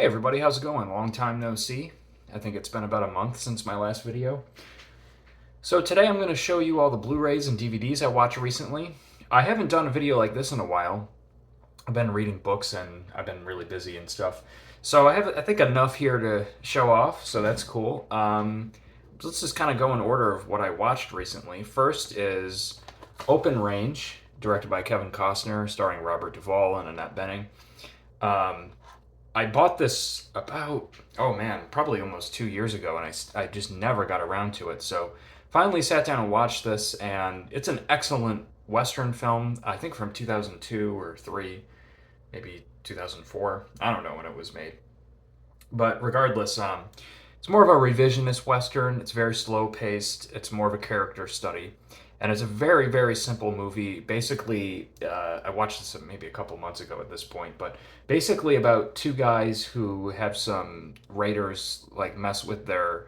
Hey everybody, how's it going? Long time no see. I think it's been about a month since my last video. So today I'm going to show you all the Blu-rays and DVDs I watched recently. I haven't done a video like this in a while. I've been reading books and I've been really busy and stuff. So I think enough here to show off, so that's cool. Let's just kind of go in order of what I watched recently. First is Open Range, directed by Kevin Costner, starring Robert Duvall and Annette Bening. Um, I bought this about, oh man, probably almost 2 years ago, and I just never got around to it. So finally sat down and watched this, and it's an excellent Western film, I think from 2002 or 3, maybe 2004. I don't know when it was made. But regardless, it's more of a revisionist Western. It's very slow paced, it's more of a character study. And it's a very, very simple movie. Basically, I watched this maybe a couple months ago at this point, but basically about two guys who have some raiders like mess with their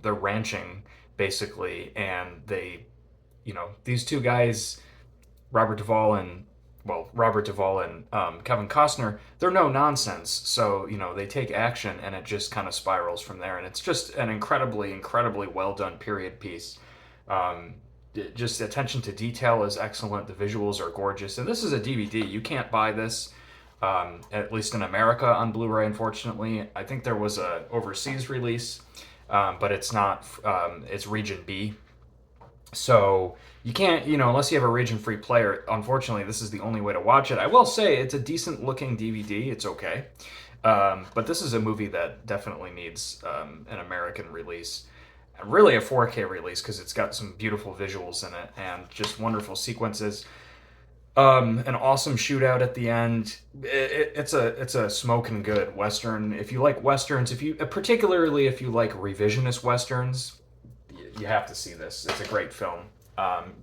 ranching basically, and these two guys, Robert Duvall and Kevin Costner, they're no nonsense. So they take action, and it just kind of spirals from there, and it's just an incredibly, incredibly well done period piece. Um, just attention to detail is excellent. The visuals are gorgeous, and this is a DVD. You can't buy this, at least in America, on Blu-ray. Unfortunately, I think there was a overseas release, but it's not. It's Region B, so you can't. Unless you have a region-free player. Unfortunately, this is the only way to watch it. I will say it's a decent-looking DVD. It's okay, but this is a movie that definitely needs an American release, really a 4K release, because it's got some beautiful visuals in it and just wonderful sequences. An awesome shootout at the end. It's a smoking good Western. If you like Westerns, particularly if you like revisionist Westerns, you have to see this. It's a great film.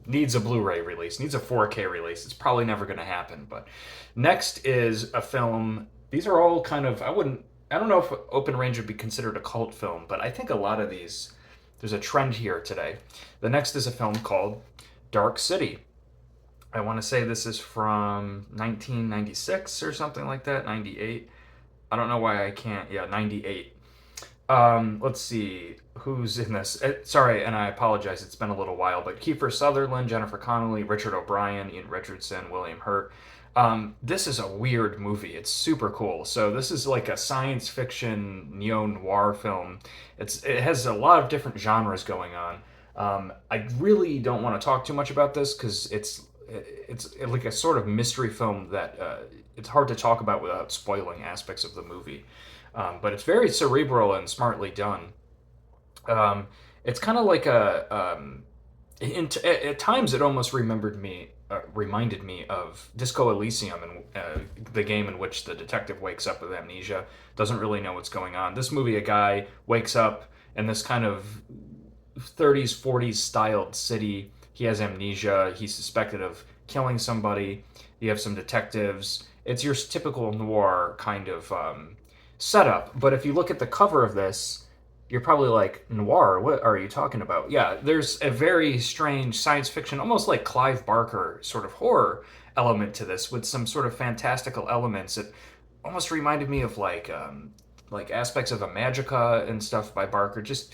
Needs a Blu-ray release, needs a 4K release. It's probably never going to happen. But next is a film. These are all kind of, I don't know if Open Range would be considered a cult film, but I think a lot of these, there's a trend here today. The next is a film called Dark City. I want to say this is from 1996 or something like that, 98. I don't know why I can't. Yeah, 98. Let's see who's in this. Sorry, and I apologize. It's been a little while, but Kiefer Sutherland, Jennifer Connelly, Richard O'Brien, Ian Richardson, William Hurt. This is a weird movie. It's super cool. So this is like a science fiction neo-noir film. It has a lot of different genres going on. I really don't want to talk too much about this because it's like a sort of mystery film that it's hard to talk about without spoiling aspects of the movie. But it's very cerebral and smartly done. It's kind of like at times it almost reminded me of Disco Elysium, and the game in which the detective wakes up with amnesia, doesn't really know what's going on. This movie, a guy wakes up in this kind of 30s, 40s styled city. He has amnesia. He's suspected of killing somebody. You have some detectives. It's your typical noir kind of setup. But if you look at the cover of this, you're probably like, noir, what are you talking about? Yeah, there's a very strange science fiction, almost like Clive Barker sort of horror element to this, with some sort of fantastical elements. It almost reminded me of like aspects of a Magica and stuff by Barker. Just,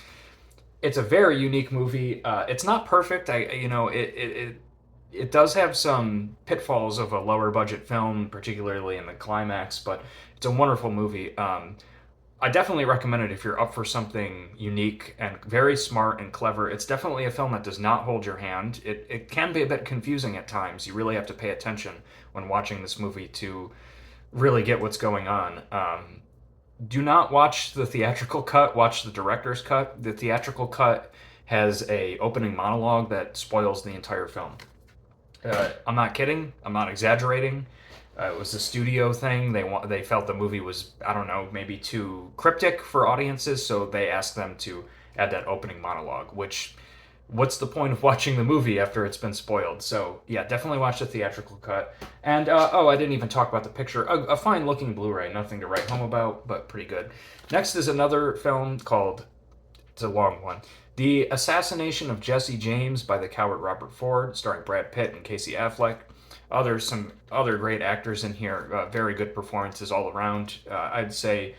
it's a very unique movie. It's not perfect. It does have some pitfalls of a lower budget film, particularly in the climax, but it's a wonderful movie. I definitely recommend it if you're up for something unique and very smart and clever. It's definitely a film that does not hold your hand. It can be a bit confusing at times. You really have to pay attention when watching this movie to really get what's going on. Do not watch the theatrical cut. Watch the director's cut. The theatrical cut has a opening monologue that spoils the entire film. I'm not kidding. I'm not exaggerating. It was a studio thing. They felt the movie was, I don't know, maybe too cryptic for audiences, so they asked them to add that opening monologue. Which, what's the point of watching the movie after it's been spoiled? So yeah, definitely watch the theatrical cut. And I didn't even talk about the picture. A fine-looking Blu-ray, nothing to write home about, but pretty good. Next is another film called, it's a long one, The Assassination of Jesse James by the Coward Robert Ford, starring Brad Pitt and Casey Affleck. Some other great actors in here. Very good performances all around. I'd say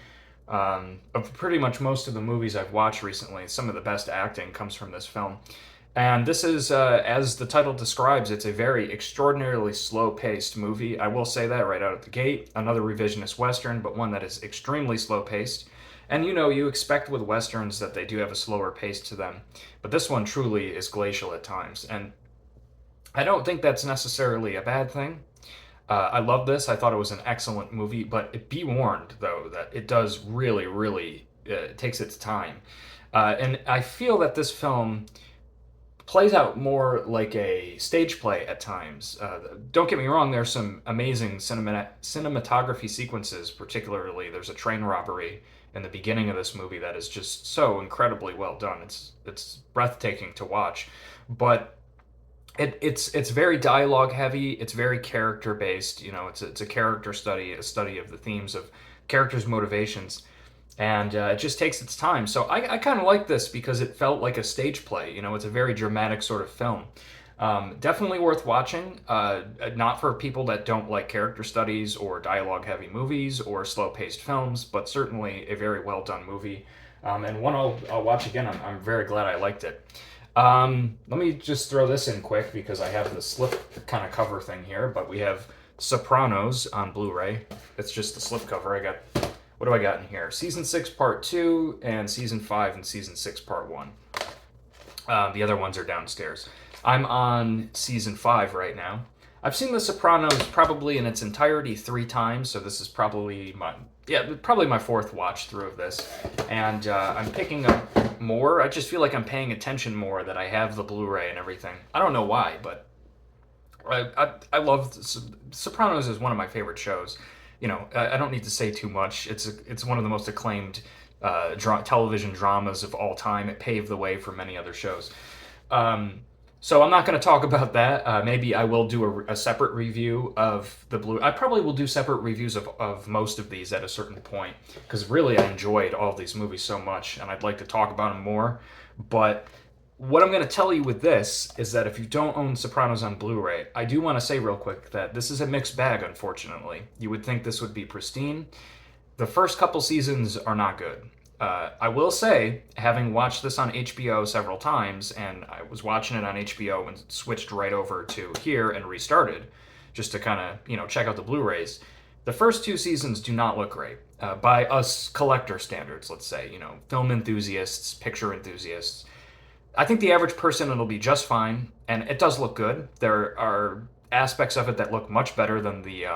of pretty much most of the movies I've watched recently, some of the best acting comes from this film. And this is, as the title describes, it's a very extraordinarily slow paced movie. I will say that right out of the gate. Another revisionist Western, but one that is extremely slow paced. And you expect with Westerns that they do have a slower pace to them. But this one truly is glacial at times. And I don't think that's necessarily a bad thing. I love this. I thought it was an excellent movie, but be warned, though, that it does really, really takes its time. And I feel that this film plays out more like a stage play at times. Don't get me wrong, there's some amazing cinematography sequences, particularly there's a train robbery in the beginning of this movie that is just so incredibly well done. It's breathtaking to watch. But it's very dialogue heavy. It's very character based. It's a character study, a study of the themes of characters' motivations, and it just takes its time. So I kind of like this because it felt like a stage play. It's a very dramatic sort of film. Definitely worth watching. Not for people that don't like character studies or dialogue heavy movies or slow paced films, but certainly a very well done movie. And one I'll watch again. I'm very glad I liked it. Let me just throw this in quick because I have the slip kind of cover thing here, but we have Sopranos on Blu-ray. It's just the slip cover. What do I got in here? Season 6 Part 2 and Season 5 and Season 6 Part 1. The other ones are downstairs. I'm on Season 5 right now. I've seen The Sopranos probably in its entirety 3 times, so this is probably my fourth watch through of this. And I'm picking up more. I just feel like I'm paying attention more that I have the Blu-ray and everything. I don't know why, but I love Sopranos is one of my favorite shows. I don't need to say too much. It's one of the most acclaimed television dramas of all time. It paved the way for many other shows. So I'm not going to talk about that. Maybe I will do a separate review of the Blue. I probably will do separate reviews of most of these at a certain point because really I enjoyed all these movies so much and I'd like to talk about them more. But what I'm going to tell you with this is that if you don't own Sopranos on Blu-ray, I do want to say real quick that this is a mixed bag, unfortunately. You would think this would be pristine. The first couple seasons are not good. I will say, having watched this on HBO several times, and I was watching it on HBO and switched right over to here and restarted, just to kind of, check out the Blu-rays. The first 2 seasons do not look great. By us collector standards, let's say, film enthusiasts, picture enthusiasts. I think the average person it'll be just fine, and it does look good. There are aspects of it that look much better than the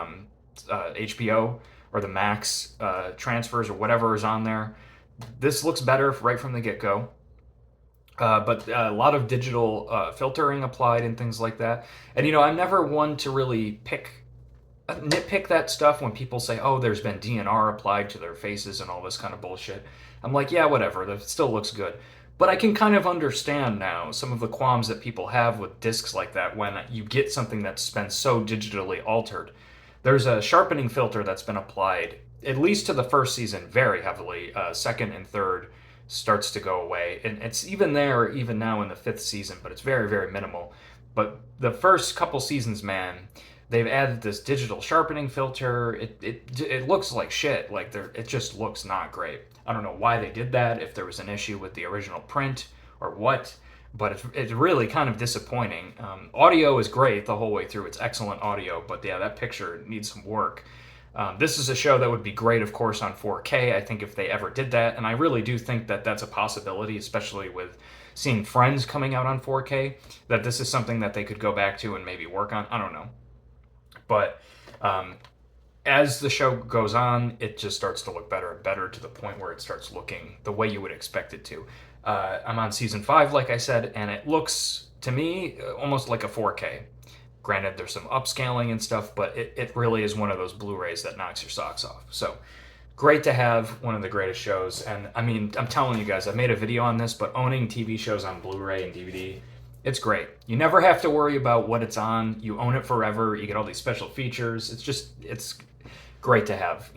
HBO or the Max transfers or whatever is on there. This looks better right from the get-go, but a lot of digital filtering applied and things like that. And I'm never one to really nitpick that stuff when people say, "Oh, there's been DNR applied to their faces and all this kind of bullshit." I'm like, yeah, whatever. That still looks good. But I can kind of understand now some of the qualms that people have with discs like that when you get something that's been so digitally altered. There's a sharpening filter that's been applied, at least to the first season, very heavily. Second and third starts to go away. And it's even there, even now in the 5th season, but it's very, very minimal. But the first couple seasons, man, they've added this digital sharpening filter. It looks like shit. Like it just looks not great. I don't know why they did that, if there was an issue with the original print or what, but it's really kind of disappointing. Audio is great the whole way through. It's excellent audio, but yeah, that picture needs some work. This is a show that would be great, of course, on 4K, I think, if they ever did that, and I really do think that that's a possibility, especially with seeing Friends coming out on 4K, that this is something that they could go back to and maybe work on. I don't know. But as the show goes on, it just starts to look better and better to the point where it starts looking the way you would expect it to. I'm on season 5, like I said, and it looks, to me, almost like a 4K. Granted, there's some upscaling and stuff, but it really is one of those Blu-rays that knocks your socks off. So, great to have one of the greatest shows. And, I mean, I'm telling you guys, I made a video on this, but owning TV shows on Blu-ray and DVD, it's great. You never have to worry about what it's on. You own it forever. You get all these special features. It's great to have,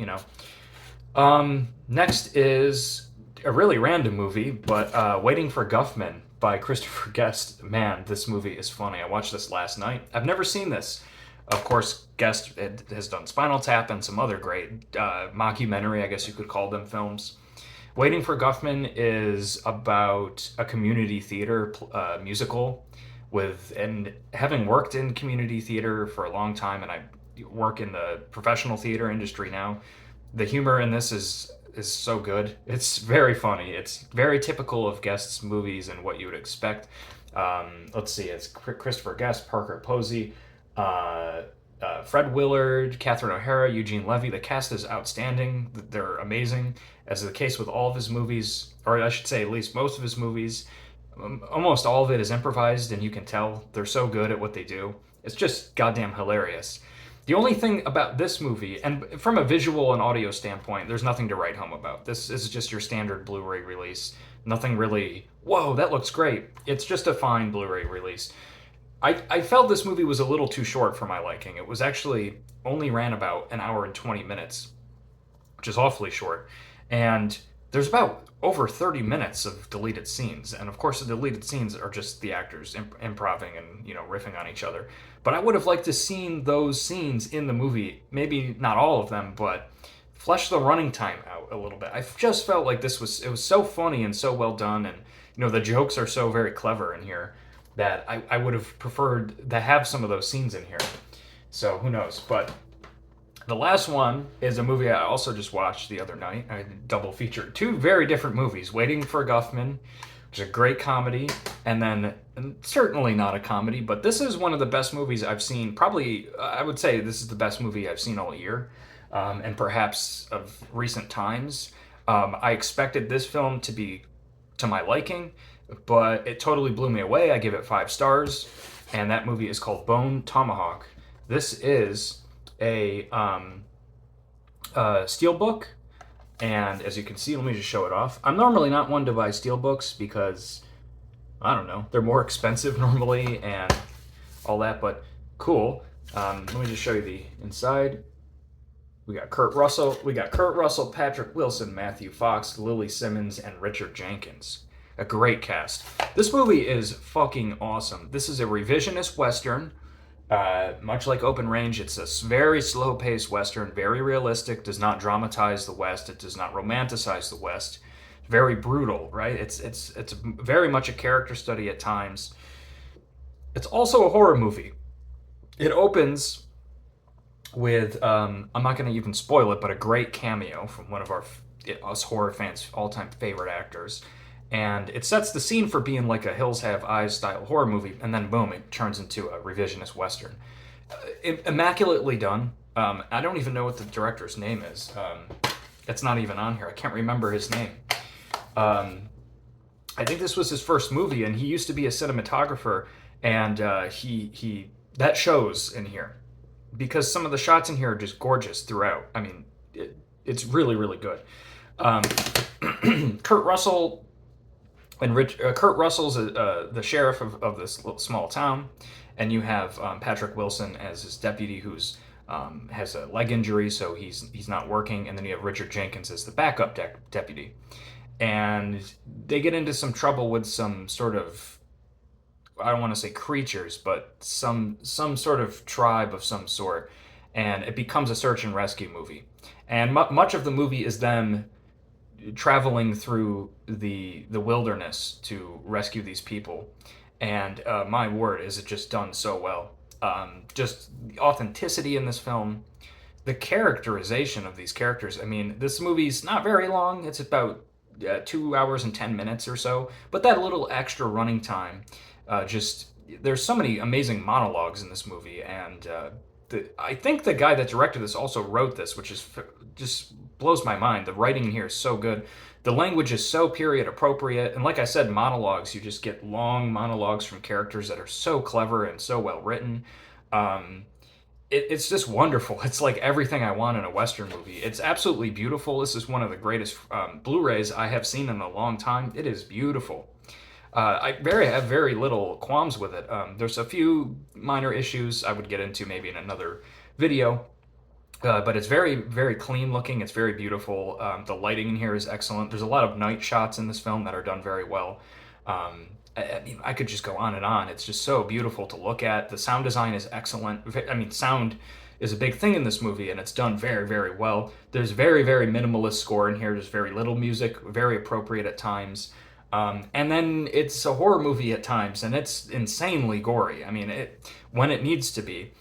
Next is a really random movie, but Waiting for Guffman by Christopher Guest. Man, this movie is funny. I watched this last night. I've never seen this. Of course, Guest has done Spinal Tap and some other great mockumentary, I guess you could call them, films. Waiting for Guffman is about a community theater musical with, and having worked in community theater for a long time, and I work in the professional theater industry now. The humor in this is so good. It's very funny. It's very typical of Guest's movies and what you would expect. Let's see, it's Christopher Guest, Parker Posey, uh, Fred Willard, Catherine O'Hara, Eugene Levy. The cast is outstanding. They're amazing, as is the case with all of his movies, or I should say, at least most of his movies. Almost all of it is improvised, and you can tell they're so good at what they do. It's just goddamn hilarious. The only thing about this movie, and from a visual and audio standpoint, there's nothing to write home about. This is just your standard Blu-ray release. Nothing really, whoa, that looks great. It's just a fine Blu-ray release. I felt this movie was a little too short for my liking. It was actually only ran about an hour and 20 minutes, which is awfully short. And there's about over 30 minutes of deleted scenes. And of course, the deleted scenes are just the actors improving and, riffing on each other. But I would have liked to seen those scenes in the movie. Maybe not all of them, but flesh the running time out a little bit. I just felt like it was so funny and so well done. And, the jokes are so very clever in here that I would have preferred to have some of those scenes in here. So who knows? But the last one is a movie I also just watched the other night. I double featured two very different movies. Waiting for Guffman, which is a great comedy, and then certainly not a comedy, but this is one of the best movies I've seen. Probably, I would say this is the best movie I've seen all year, and perhaps of recent times. I expected this film to be to my liking, but it totally blew me away. I give it 5 stars, and that movie is called Bone Tomahawk. This is a steelbook, and as you can see, let me just show it off. I'm normally not one to buy steelbooks because I don't know, they're more expensive normally and all that, but cool. Let me just show you the inside. We got Kurt Russell, Patrick Wilson, Matthew Fox, Lily Simmons, and Richard Jenkins. A great cast. This movie is fucking awesome. This is a revisionist Western. Much like Open Range, it's a very slow-paced Western, very realistic, does not dramatize the West, it does not romanticize the West. Very brutal, right? It's very much a character study at times. It's also a horror movie. It opens with, I'm not going to even spoil it, but a great cameo from one of us horror fans' all-time favorite actors. And it sets the scene for being like a Hills Have Eyes style horror movie, and then boom, it turns into a revisionist Western. Immaculately done. I don't even know what the director's name is. It's not even on here. I can't remember his name. I think this was his first movie, and he used to be a cinematographer, and he that shows in here because some of the shots in here are just gorgeous throughout. I mean, it's really, really good. Kurt Russell and Kurt Russell's the sheriff of this little small town, and you have Patrick Wilson as his deputy, who's has a leg injury, so he's not working, and then you have Richard Jenkins as the backup deputy, and they get into some trouble with some sort of, I don't want to say creatures, but some sort of tribe of some sort, and it becomes a search and rescue movie, and much of the movie is them traveling through the wilderness to rescue these people, and my word, is it just done so well. Just the authenticity in this film, the characterization of these characters. I mean, this movie's not very long. It's about 2 hours and 10 minutes or so, but that little extra running time, just there's so many amazing monologues in this movie, and I think the guy that directed this also wrote this, which is just blows my mind. The writing here is so good. The language is so period appropriate, and like I said, monologues. You just get long monologues from characters that are so clever and so well written. It's just wonderful. It's like everything I want in a Western movie. It's absolutely beautiful. This is one of the greatest Blu-rays I have seen in a long time. It is beautiful. I have very little qualms with it. There's a few minor issues I would get into maybe in another video, but it's very, very clean looking. It's very beautiful. The lighting in here is excellent. There's a lot of night shots in this film that are done very well. I mean, I could just go on and on. It's just so beautiful to look at. The sound design is excellent. I mean, sound is a big thing in this movie, and it's done very, very well. There's very, very minimalist score in here. There's very little music, very appropriate at times. And then it's a horror movie at times, and it's insanely gory. I mean, when it needs to be.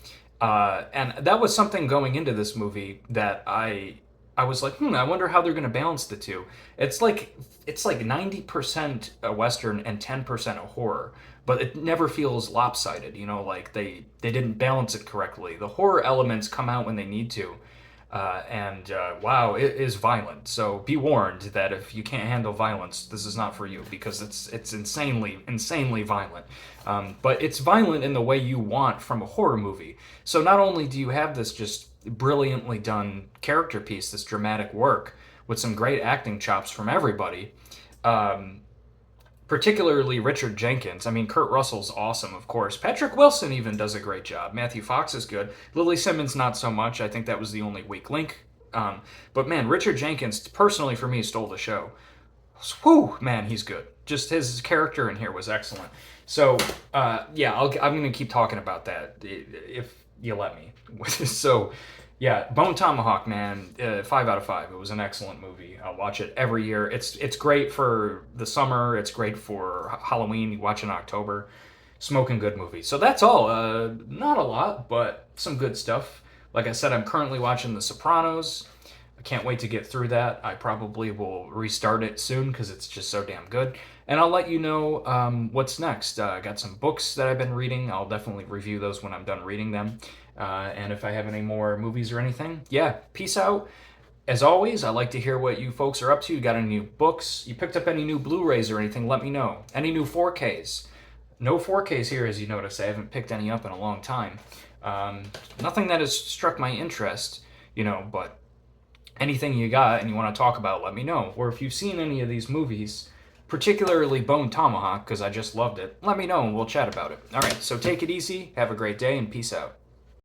And that was something going into this movie that I was like, I wonder how they're going to balance the two. It's like 90% a western and 10% a horror, but it never feels lopsided. Like they didn't balance it correctly. The horror elements come out when they need to, and wow, it is violent. So be warned that if you can't handle violence, this is not for you because it's insanely violent. But it's violent in the way you want from a horror movie. So not only do you have this just brilliantly done character piece, this dramatic work with some great acting chops from everybody. Um, Particularly Richard Jenkins. I mean, Kurt Russell's awesome, of course. Patrick Wilson even does a great job. Matthew Fox is good. Lily Simmons, not so much. I think that was the only weak link. But man, Richard Jenkins, personally for me, stole the show. Whew, man, he's good. Just his character in here was excellent. So, yeah, I'm going to keep talking about that if you let me. So, yeah, Bone Tomahawk, man, 5 out of 5. It was an excellent movie. I'll watch it every year. It's great for the summer. It's great for Halloween. You watch in October. Smoking good movie. So that's all. Not a lot, but some good stuff. Like I said, I'm currently watching The Sopranos. I can't wait to get through that. I probably will restart it soon because it's just so damn good. And I'll let you know what's next. I got some books that I've been reading. I'll definitely review those when I'm done reading them. And if I have any more movies or anything, yeah, peace out. As always, I like to hear what you folks are up to. You got any new books? You picked up any new Blu-rays or anything? Let me know. Any new 4Ks? No 4Ks here, as you notice. I haven't picked any up in a long time. Nothing that has struck my interest, but anything you got and you want to talk about, let me know. Or if you've seen any of these movies, particularly Bone Tomahawk, because I just loved it, let me know and we'll chat about it. All right, so take it easy, have a great day, and peace out.